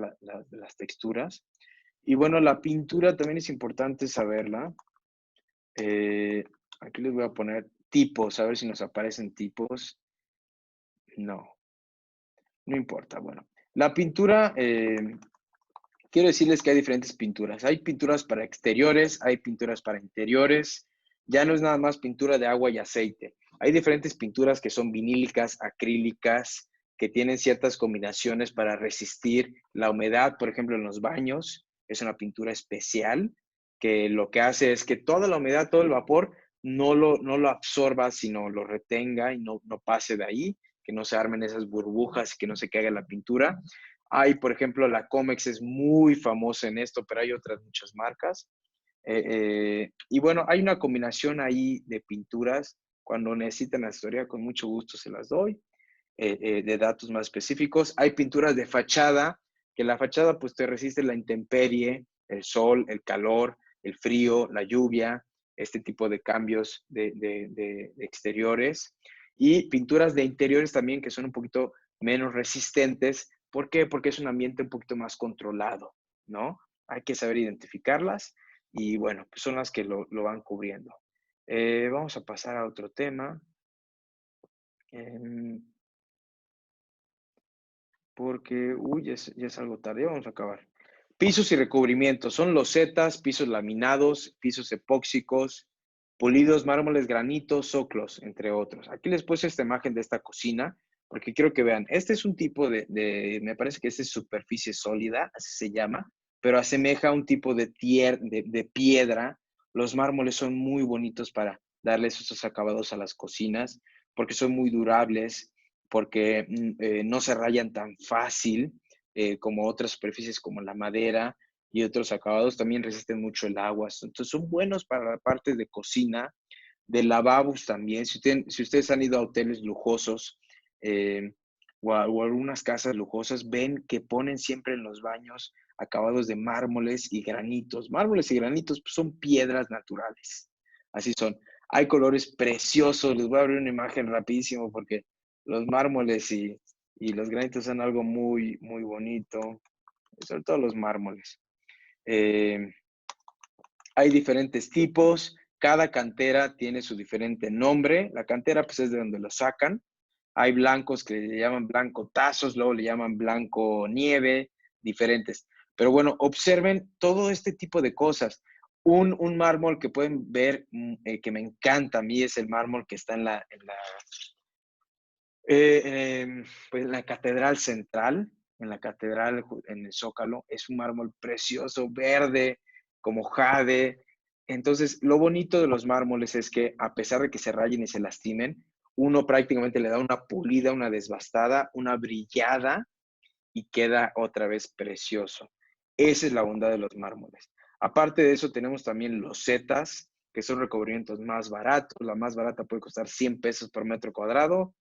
las texturas. Y bueno, la pintura también es importante saberla. Eh, Aquí les voy a poner tipos, a ver si nos aparecen tipos. No, no importa. Bueno, la pintura, quiero decirles que hay diferentes pinturas. Hay pinturas para exteriores, hay pinturas para interiores. Ya no es nada más pintura de agua y aceite. Hay diferentes pinturas que son vinílicas, acrílicas, que tienen ciertas combinaciones para resistir la humedad, por ejemplo, en los baños. Es una pintura especial que lo que hace es que toda la humedad, todo el vapor, no lo absorba, sino lo retenga y no pase de ahí, que no se armen esas burbujas, que no se caiga la pintura. Hay, por ejemplo, la Comex es muy famosa en esto, pero hay otras muchas marcas. Y bueno, hay una combinación ahí de pinturas. Cuando necesiten la historia, con mucho gusto se las doy, de datos más específicos. Hay pinturas de fachada, que la fachada pues te resiste la intemperie, el sol, el calor, el frío, la lluvia, este tipo de cambios de exteriores. Y pinturas de interiores también que son un poquito menos resistentes. ¿Por qué? Porque es un ambiente un poquito más controlado, ¿no? Hay que saber identificarlas y bueno, pues son las que lo van cubriendo. Vamos a pasar a otro tema. Porque, uy, ya es algo tarde, vamos a acabar. Pisos y recubrimientos, son losetas, pisos laminados, pisos epóxicos, pulidos, mármoles, granitos, zoclos, entre otros. Aquí les puse esta imagen de esta cocina, porque quiero que vean, este es un tipo me parece que esta es superficie sólida, así se llama, pero asemeja a un tipo de piedra. Los mármoles son muy bonitos para darles esos acabados a las cocinas, porque son muy durables, porque no se rayan tan fácil como otras superficies como la madera y otros acabados. También resisten mucho el agua. Entonces son buenos para la parte de cocina, de lavabos también. Si ustedes han ido a hoteles lujosos o algunas casas lujosas, ven que ponen siempre en los baños acabados de mármoles y granitos. Mármoles y granitos pues, son piedras naturales. Así son. Hay colores preciosos. Les voy a abrir una imagen rapidísimo porque los mármoles y los granitos son algo muy, muy bonito, sobre todo los mármoles. Eh, Hay diferentes tipos, cada cantera tiene su diferente nombre. La cantera pues es de donde lo sacan. Hay blancos que le llaman blanco tazos, luego le llaman blanco nieve, diferentes. Pero bueno, observen todo este tipo de cosas. Un mármol que pueden ver que me encanta a mí es el mármol que está pues en la Catedral Central, en la Catedral, en el Zócalo. Es un mármol precioso, verde, como jade. Entonces, lo bonito de los mármoles es que a pesar de que se rayen y se lastimen, uno prácticamente le da una pulida, una desbastada, una brillada y queda otra vez precioso. Esa es la bondad de los mármoles. Aparte de eso, tenemos también los losetas, que son recubrimientos más baratos. La más barata puede costar 100 pesos por metro cuadrado,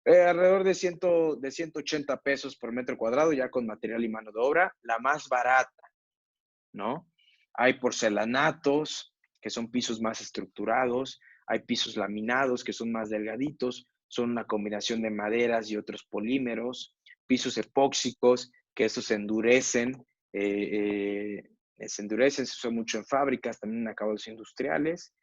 alrededor de 180 pesos por metro cuadrado, ya con material y mano de obra, la más barata, ¿no? Hay porcelanatos, que son pisos más estructurados, hay pisos laminados, que son más delgaditos, son una combinación de maderas y otros polímeros, pisos epóxicos, que estos se endurecen, se usa mucho en fábricas, también en acabados industriales,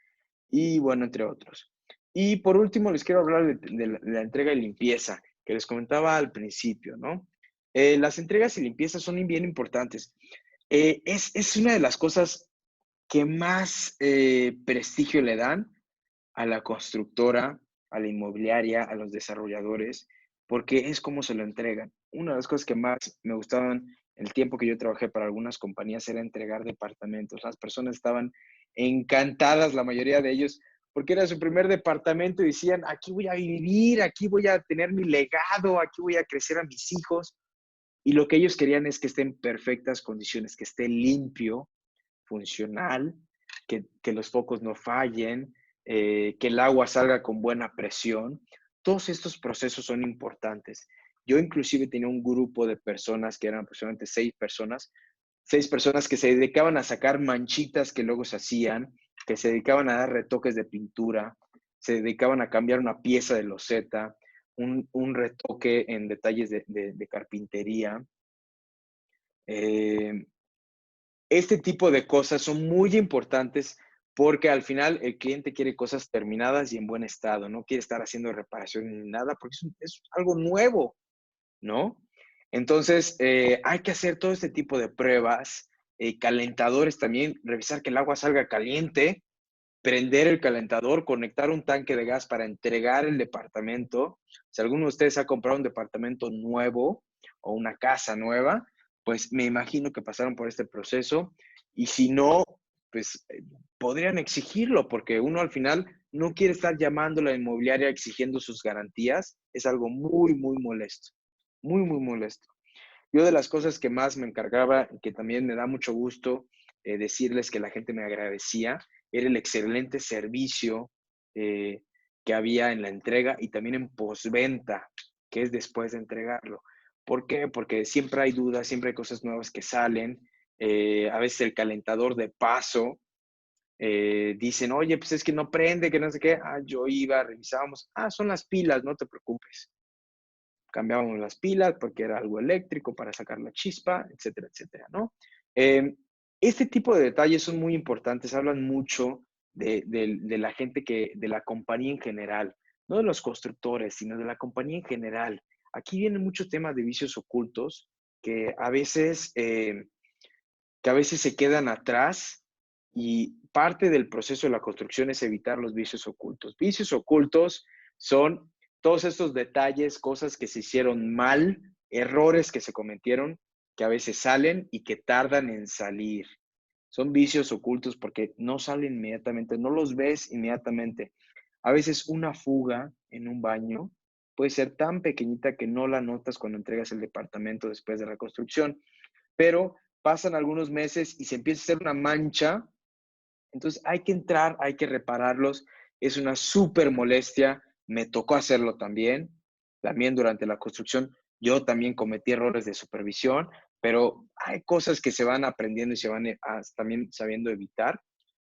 y bueno, entre otros. Y por último, les quiero hablar de la entrega y limpieza, que les comentaba al principio, ¿no? Las entregas y limpiezas son bien importantes. Es una de las cosas que más prestigio le dan a la constructora, a la inmobiliaria, a los desarrolladores, porque es como se lo entregan. Una de las cosas que más me gustaban el tiempo que yo trabajé para algunas compañías era entregar departamentos. Las personas estaban encantadas, la mayoría de ellos, porque era su primer departamento y decían, aquí voy a vivir, aquí voy a tener mi legado, aquí voy a crecer a mis hijos. Y lo que ellos querían es que esté en perfectas condiciones, que esté limpio, funcional, que los focos no fallen, que el agua salga con buena presión. Todos estos procesos son importantes. Yo inclusive tenía un grupo de personas que eran aproximadamente 6 personas que se dedicaban a sacar manchitas que luego se hacían, que se dedicaban a dar retoques de pintura, se dedicaban a cambiar una pieza de loseta, un retoque en detalles de carpintería. Eh, este tipo de cosas son muy importantes porque al final el cliente quiere cosas terminadas y en buen estado, no quiere estar haciendo reparación ni nada porque es algo nuevo, ¿no? Entonces, hay que hacer todo este tipo de pruebas, calentadores también, revisar que el agua salga caliente, prender el calentador, conectar un tanque de gas para entregar el departamento. Si alguno de ustedes ha comprado un departamento nuevo o una casa nueva, pues me imagino que pasaron por este proceso y si no, pues podrían exigirlo porque uno al final no quiere estar llamando a la inmobiliaria exigiendo sus garantías. Es algo muy, muy molesto, muy, muy molesto. Yo de las cosas que más me encargaba, que también me da mucho gusto decirles que la gente me agradecía, era el excelente servicio eh, que había en la entrega y también en postventa, que es después de entregarlo. ¿Por qué? Porque siempre hay dudas, siempre hay cosas nuevas que salen. A veces el calentador de paso dicen, oye, pues es que no prende, que no sé qué. Ah, yo iba, revisábamos. Ah, son las pilas, no te preocupes. Cambiábamos las pilas porque era algo eléctrico para sacar la chispa, etcétera, etcétera, ¿no? Eh, este tipo de detalles son muy importantes, hablan mucho de la gente de la compañía en general, no de los constructores, sino de la compañía en general. Aquí vienen muchos temas de vicios ocultos que a veces, eh, que a veces se quedan atrás y parte del proceso de la construcción es evitar los vicios ocultos. Vicios ocultos son todos estos detalles, cosas que se hicieron mal, errores que se cometieron, que a veces salen y que tardan en salir. Son vicios ocultos porque no salen inmediatamente, no los ves inmediatamente. A veces una fuga en un baño puede ser tan pequeñita que no la notas cuando entregas el departamento después de la construcción, pero pasan algunos meses y se empieza a hacer una mancha, entonces hay que entrar, hay que repararlos, es una súper molestia, me tocó hacerlo también durante la construcción, yo también cometí errores de supervisión, pero hay cosas que se van aprendiendo y se van también sabiendo evitar,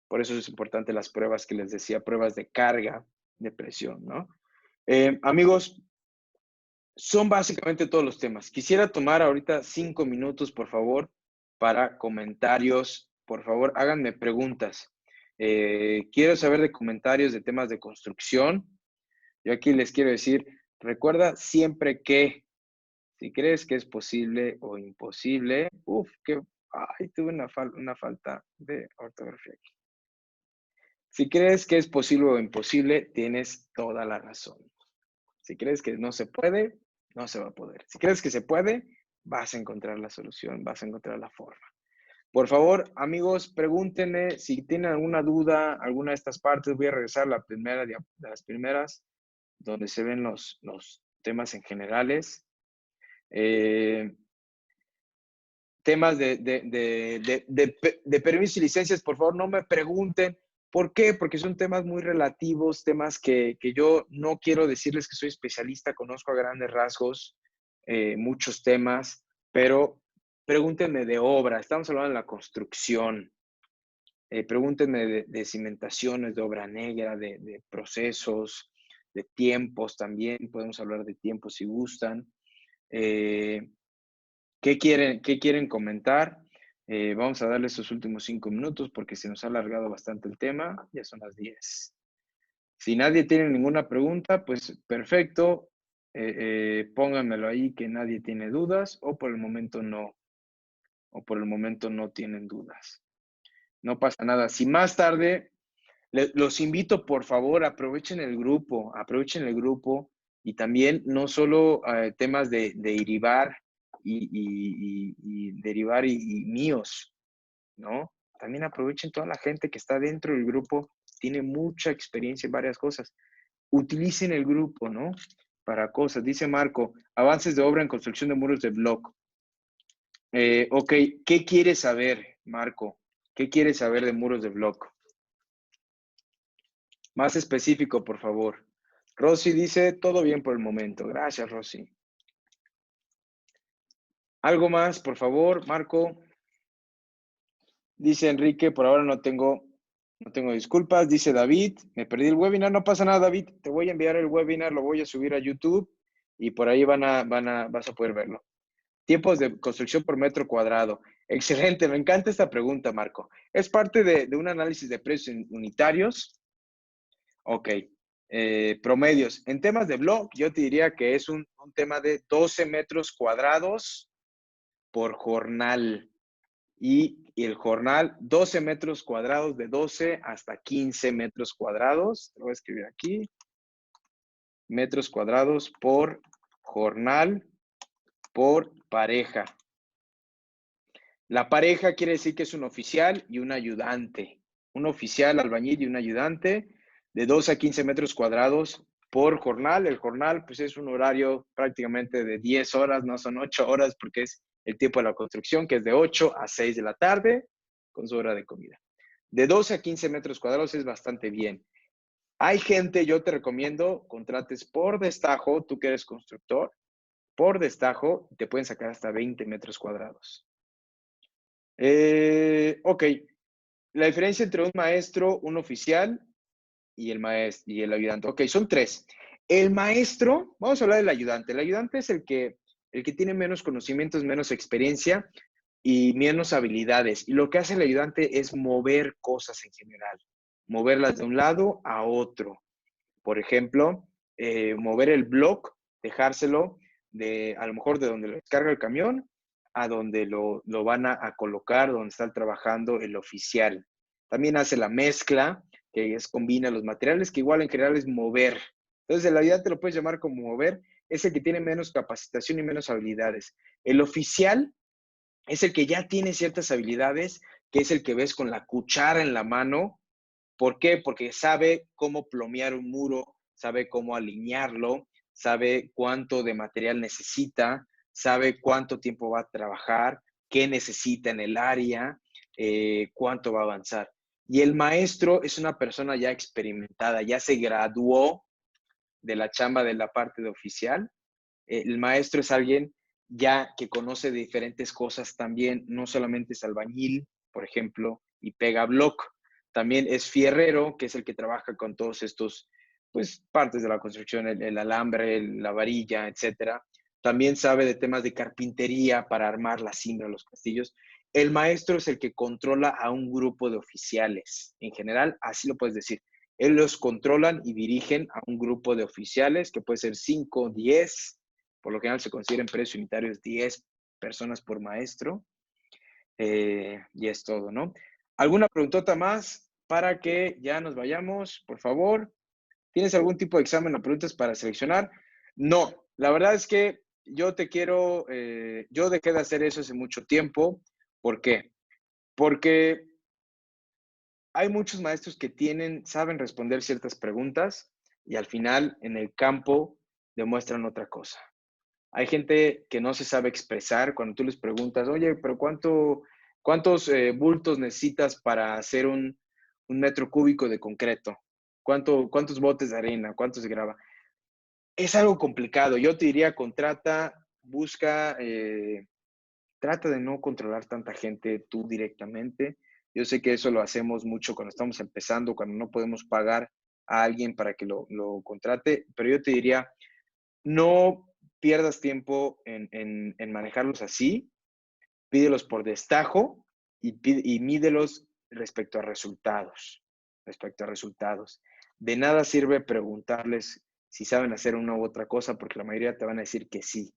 por eso es importante las pruebas que les decía, pruebas de carga, de presión, ¿no? Amigos, Son básicamente todos los temas. Quisiera tomar ahorita 5 minutos, por favor, para comentarios. Por favor, háganme preguntas. Quiero saber de comentarios de temas de construcción. Yo aquí les quiero decir, recuerda siempre que si crees que es posible o imposible, tuve una falta de ortografía aquí. Si crees que es posible o imposible, tienes toda la razón. Si crees que no se puede, no se va a poder. Si crees que se puede, vas a encontrar la solución, vas a encontrar la forma. Por favor, amigos, pregúntenme si tienen alguna duda, alguna de estas partes. Voy a regresar a la primera de las primeras, donde se ven los temas en generales. Temas de permisos y licencias, por favor, no me pregunten. ¿Por qué? Porque son temas muy relativos, temas que yo no quiero decirles que soy especialista, conozco a grandes rasgos muchos temas, pero pregúntenme de obra, estamos hablando de la construcción, pregúntenme de cimentaciones, de obra negra, de procesos, de tiempos también, podemos hablar de tiempos si gustan. ¿Qué quieren comentar? Vamos a darle estos últimos 5 minutos porque se nos ha alargado bastante el tema. Ya son las 10. Si nadie tiene ninguna pregunta, pues perfecto. Pónganmelo ahí que nadie tiene dudas o por el momento no. O por el momento no tienen dudas. No pasa nada. Si más tarde, los invito, por favor, aprovechen el grupo y también no solo temas de derivar y derivar y míos, ¿no? También aprovechen toda la gente que está dentro del grupo, tiene mucha experiencia en varias cosas. Utilicen el grupo, ¿no? Para cosas. Dice Marco, avances de obra en construcción de muros de block. Ok, ¿qué quieres saber, Marco? ¿Qué quieres saber de muros de block? Más específico, por favor. Rosy dice, todo bien por el momento. Gracias, Rosy. ¿Algo más, por favor, Marco? Dice Enrique, por ahora no tengo disculpas. Dice David, me perdí el webinar. No pasa nada, David. Te voy a enviar el webinar, lo voy a subir a YouTube y por ahí vas a poder verlo. Tiempos de construcción por metro cuadrado. Excelente, me encanta esta pregunta, Marco. ¿Es parte de un análisis de precios unitarios? Ok. Promedios. En temas de blog, yo te diría que es un tema de 12 metros cuadrados por jornal. Y el jornal, 12 metros cuadrados, de 12 hasta 15 metros cuadrados. Lo voy a escribir aquí. Metros cuadrados por jornal, por pareja. La pareja quiere decir que es un oficial y un ayudante. Un oficial, albañil y un ayudante de 2 a 15 metros cuadrados por jornal. El jornal, pues es un horario prácticamente de 10 horas, no son 8 horas porque es el tiempo de la construcción, que es de 8 a 6 de la tarde con su hora de comida. De 12 a 15 metros cuadrados es bastante bien. Hay gente, yo te recomiendo, contrates por destajo, tú que eres constructor, por destajo, te pueden sacar hasta 20 metros cuadrados. Ok, la diferencia entre un maestro, un oficial y el ayudante. Ok, son 3. El maestro, vamos a hablar del ayudante. El ayudante es el que tiene menos conocimientos, menos experiencia y menos habilidades. Y lo que hace el ayudante es mover cosas en general, moverlas de un lado a otro. Por ejemplo, mover el block, dejárselo a lo mejor de donde lo descarga el camión a donde lo van a colocar, donde está trabajando el oficial. También hace la mezcla, que es combina los materiales, que igual en general es mover. Entonces, el ayudante lo puedes llamar como mover, es el que tiene menos capacitación y menos habilidades. El oficial es el que ya tiene ciertas habilidades, que es el que ves con la cuchara en la mano. ¿Por qué? Porque sabe cómo plomear un muro, sabe cómo alinearlo, sabe cuánto de material necesita, sabe cuánto tiempo va a trabajar, qué necesita en el área, cuánto va a avanzar. Y el maestro es una persona ya experimentada, ya se graduó de la chamba de la parte de oficial. El maestro es alguien ya que conoce diferentes cosas también, no solamente es albañil, por ejemplo, y pega block, también es fierrero, que es el que trabaja con todos estos pues, partes de la construcción, el alambre, la varilla, etcétera. También sabe de temas de carpintería para armar la cimbra, los castillos. El maestro es el que controla a un grupo de oficiales. En general, así lo puedes decir. Él los controlan y dirigen a un grupo de oficiales, que puede ser 5, 10. Por lo general se considera en precios unitarios 10 personas por maestro. Y es todo, ¿no? ¿Alguna preguntota más para que ya nos vayamos, por favor? ¿Tienes algún tipo de examen o preguntas para seleccionar? No, la verdad es que yo te quiero, yo dejé de hacer eso hace mucho tiempo. ¿Por qué? Porque hay muchos maestros que saben responder ciertas preguntas y al final en el campo demuestran otra cosa. Hay gente que no se sabe expresar cuando tú les preguntas, oye, pero ¿cuántos bultos necesitas para hacer un metro cúbico de concreto? ¿Cuántos botes de arena? ¿Cuántos de grava? Es algo complicado. Yo te diría, busca, trata de no controlar tanta gente tú directamente. Yo sé que eso lo hacemos mucho cuando estamos empezando, cuando no podemos pagar a alguien para que lo contrate, pero yo te diría, no pierdas tiempo en manejarlos así, pídelos por destajo y mídelos respecto a resultados, respecto a resultados. De nada sirve preguntarles si saben hacer una u otra cosa, porque la mayoría te van a decir que sí.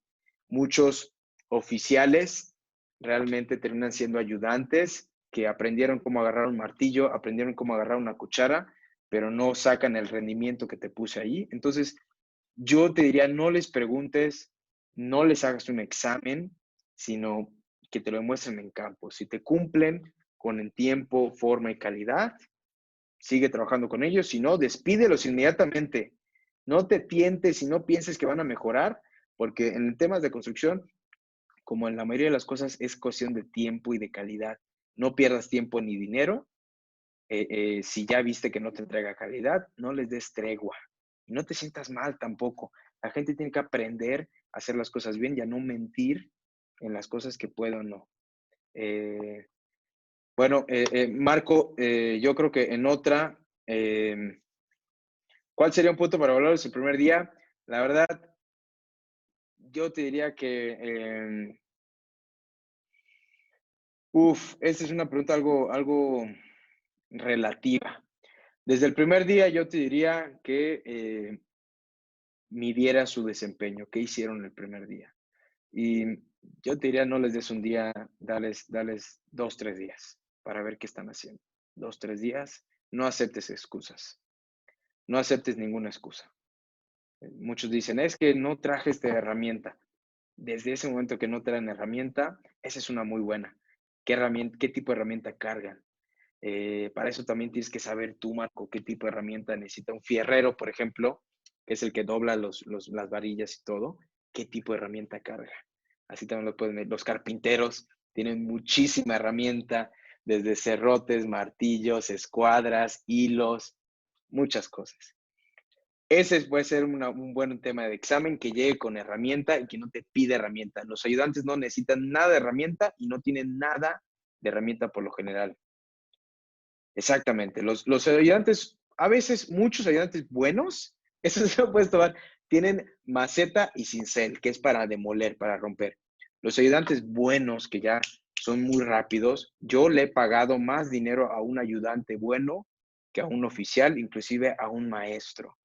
Muchos oficiales realmente terminan siendo ayudantes que aprendieron cómo agarrar un martillo, aprendieron cómo agarrar una cuchara, pero no sacan el rendimiento que te puse ahí. Entonces, yo te diría, no les preguntes, no les hagas un examen, sino que te lo demuestren en campo. Si te cumplen con el tiempo, forma y calidad, sigue trabajando con ellos. Si no, despídelos inmediatamente. No te tientes y no pienses que van a mejorar, porque en temas de construcción, como en la mayoría de las cosas, es cuestión de tiempo y de calidad. No pierdas tiempo ni dinero. Si ya viste que no te entrega calidad, no les des tregua. Y no te sientas mal tampoco. La gente tiene que aprender a hacer las cosas bien y a no mentir en las cosas que puede o no. Eh, bueno, Marco, yo creo que en otra, ¿cuál sería un punto para valorar el primer día? La verdad, yo te diría que, esta es una pregunta algo relativa. Desde el primer día yo te diría que midiera su desempeño, qué hicieron el primer día. Y yo te diría, no les des un día, dales 2, 3 días para ver qué están haciendo. 2, 3 días, no aceptes excusas, no aceptes ninguna excusa. Muchos dicen, es que no traje esta herramienta. Desde ese momento que no traen herramienta, esa es una muy buena. ¿Qué tipo de herramienta cargan? Para eso también tienes que saber tú, Marco, qué tipo de herramienta necesita un fierrero, por ejemplo, que es el que dobla las varillas y todo, qué tipo de herramienta carga. Así también lo pueden ver. Los carpinteros tienen muchísima herramienta, desde serrotes, martillos, escuadras, hilos, muchas cosas. Ese puede ser un buen tema de examen, que llegue con herramienta y que no te pida herramienta. Los ayudantes no necesitan nada de herramienta y no tienen nada de herramienta por lo general. Exactamente. Los ayudantes, a veces muchos ayudantes buenos, eso se lo puedes tomar, tienen maceta y cincel, que es para demoler, para romper. Los ayudantes buenos, que ya son muy rápidos, yo le he pagado más dinero a un ayudante bueno que a un oficial, inclusive a un maestro,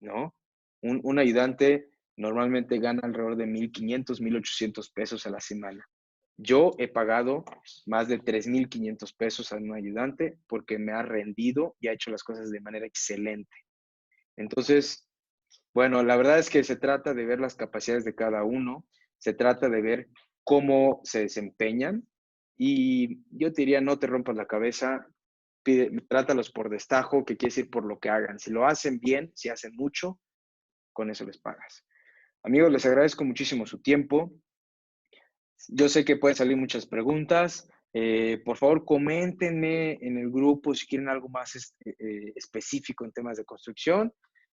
¿no? Un ayudante normalmente gana alrededor de 1,500, 1,800 pesos a la semana. Yo he pagado más de 3,500 pesos a un ayudante porque me ha rendido y ha hecho las cosas de manera excelente. Entonces, bueno, la verdad es que se trata de ver las capacidades de cada uno, se trata de ver cómo se desempeñan y yo te diría, no te rompas la cabeza, trátalos por destajo, que quiere decir por lo que hagan. Si lo hacen bien, si hacen mucho, con eso les pagas. Amigos, les agradezco muchísimo su tiempo. Yo sé que pueden salir muchas preguntas. Por favor, coméntenme en el grupo si quieren algo más específico en temas de construcción.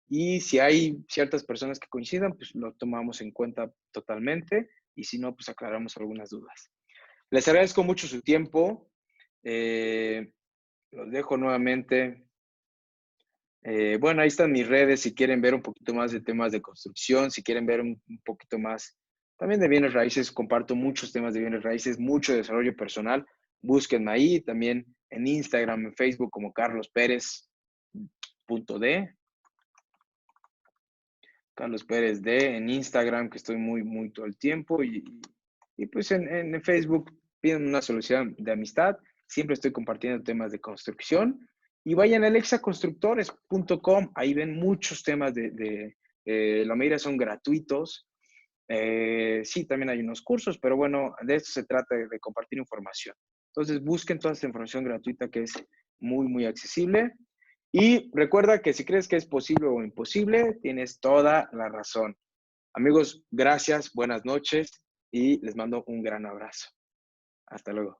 Y si hay ciertas personas que coincidan, pues lo tomamos en cuenta totalmente. Y si no, pues aclaramos algunas dudas. Les agradezco mucho su tiempo. Los dejo nuevamente Bueno, ahí están mis redes si quieren ver un poquito más de temas de construcción, si quieren ver un poquito más también de bienes raíces, comparto muchos temas de bienes raíces, mucho desarrollo personal. Búsquenme ahí, también en Instagram, en Facebook como Carlos Pérez.d, Carlos Pérez D, en Instagram, que estoy muy todo el tiempo, y pues en Facebook piden una solución de amistad. Siempre estoy compartiendo temas de construcción. Y vayan a alexaconstructores.com, ahí ven muchos temas la mayoría son gratuitos. Sí, también hay unos cursos, pero bueno, de esto se trata de compartir información. Entonces, busquen toda esta información gratuita que es muy accesible. Y recuerda que si crees que es posible o imposible, tienes toda la razón. Amigos, gracias, buenas noches y les mando un gran abrazo. Hasta luego.